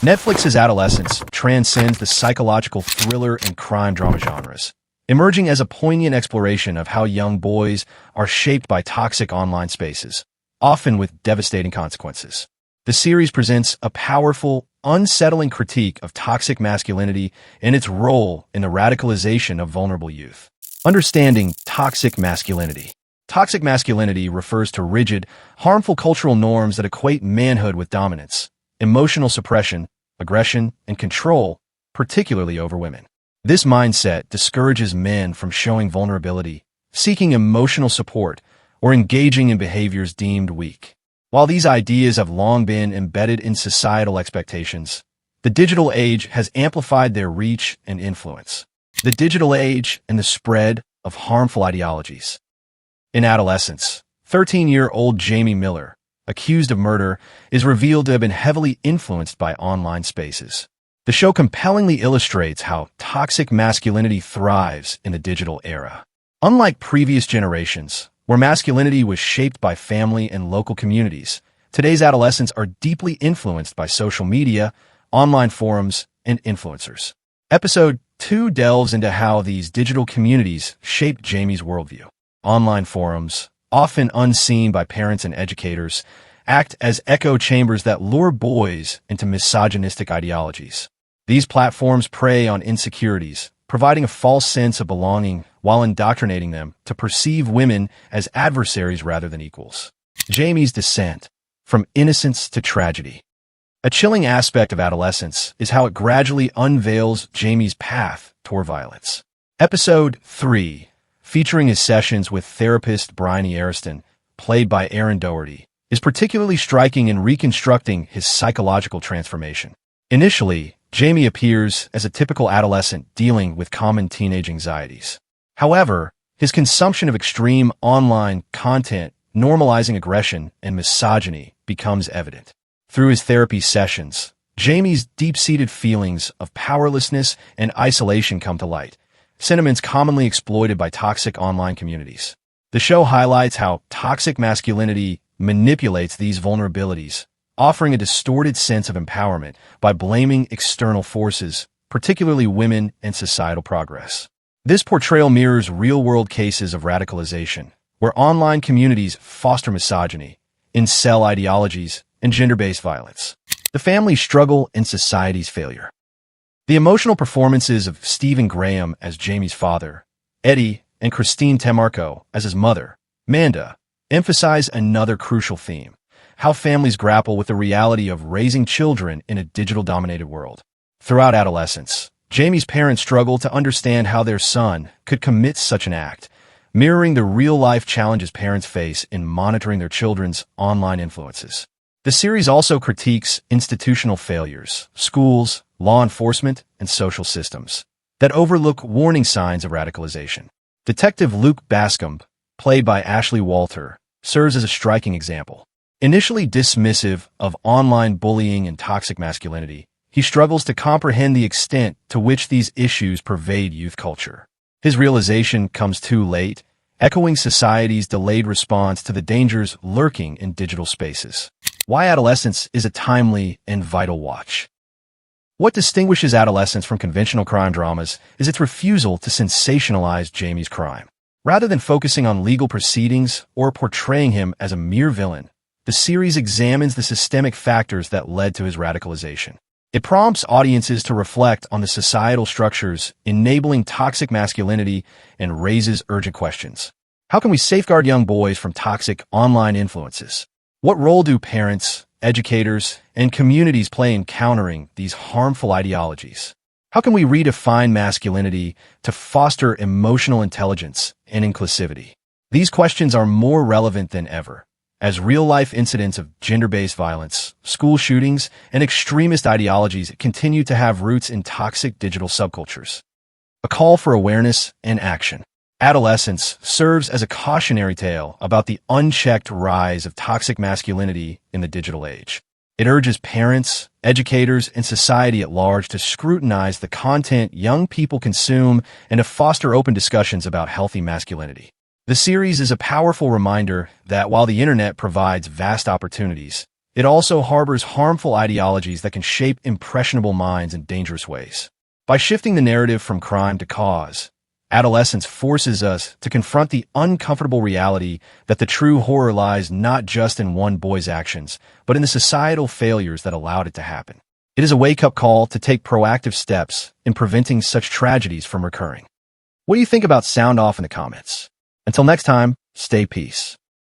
Netflix's Adolescence transcends the psychological thriller and crime drama genres, emerging as a poignant exploration of how young boys are shaped by toxic online spaces, often with devastating consequences. The series presents a powerful, unsettling critique of toxic masculinity and its role in the radicalization of vulnerable youth. Understanding toxic masculinity. Toxic masculinity refers to rigid, harmful cultural norms that equate manhood with dominance, emotional suppression, aggression, and control, particularly over women. This mindset discourages men from showing vulnerability, seeking emotional support, or engaging in behaviors deemed weak. While these ideas have long been embedded in societal expectations, the digital age has amplified their reach and influence. The digital age and the spread of harmful ideologies. In Adolescence, 13-year-old Jaime Miller, accused of murder, is revealed to have been heavily influenced by online spaces. The show compellingly illustrates how toxic masculinity thrives in the digital era. Unlike previous generations, where masculinity was shaped by family and local communities, today's adolescents are deeply influenced by social media, online forums, and influencers. Episode 2 delves into how these digital communities shaped Jaime's worldview. Online forums, often unseen by parents and educators, act as echo chambers that lure boys into misogynistic ideologies. These platforms prey on insecurities, providing a false sense of belonging while indoctrinating them to perceive women as adversaries rather than equals. Jaime's descent, from innocence to tragedy. A chilling aspect of Adolescence is how it gradually unveils Jaime's path toward violence. Episode 3, featuring his sessions with therapist Bryony Ariston, played by Aaron Doherty, is particularly striking in reconstructing his psychological transformation. Initially, Jaime appears as a typical adolescent dealing with common teenage anxieties. However, his consumption of extreme online content, normalizing aggression and misogyny, becomes evident. Through his therapy sessions, Jaime's deep-seated feelings of powerlessness and isolation come to light, sentiments commonly exploited by toxic online communities. The show highlights how toxic masculinity manipulates these vulnerabilities, offering a distorted sense of empowerment by blaming external forces, particularly women and societal progress. This portrayal mirrors real-world cases of radicalization, where online communities foster misogyny, incel ideologies, and gender-based violence. The family struggle and society's failure. The emotional performances of Stephen Graham as Jaime's father, Eddie, and Christine Temarco as his mother, Manda, emphasize another crucial theme: how families grapple with the reality of raising children in a digital-dominated world. Throughout Adolescence, Jaime's parents struggle to understand how their son could commit such an act, mirroring the real-life challenges parents face in monitoring their children's online influences. The series also critiques institutional failures, schools, law enforcement, and social systems that overlook warning signs of radicalization. Detective Luke Bascombe, played by Ashley Walter, serves as a striking example. Initially dismissive of online bullying and toxic masculinity, he struggles to comprehend the extent to which these issues pervade youth culture. His realization comes too late, echoing society's delayed response to the dangers lurking in digital spaces. Why Adolescence is a timely and vital watch. What distinguishes Adolescence from conventional crime dramas is its refusal to sensationalize Jaime's crime. Rather than focusing on legal proceedings or portraying him as a mere villain, the series examines the systemic factors that led to his radicalization. It prompts audiences to reflect on the societal structures enabling toxic masculinity and raises urgent questions. How can we safeguard young boys from toxic online influences? What role do parents, educators, and communities play in countering these harmful ideologies? How can we redefine masculinity to foster emotional intelligence and inclusivity? These questions are more relevant than ever, as real-life incidents of gender-based violence, school shootings, and extremist ideologies continue to have roots in toxic digital subcultures. A call for awareness and action. Adolescence serves as a cautionary tale about the unchecked rise of toxic masculinity in the digital age. It urges parents, educators, and society at large to scrutinize the content young people consume and to foster open discussions about healthy masculinity. The series is a powerful reminder that while the internet provides vast opportunities, It also harbors harmful ideologies that can shape impressionable minds in dangerous ways. By shifting the narrative from crime to cause, adolescence forces us to confront the uncomfortable reality that the true horror lies not just in one boy's actions, but in the societal failures that allowed it to happen. It is a wake-up call to take proactive steps in preventing such tragedies from recurring. What do you think about sound off in the comments? Until next time, stay peace.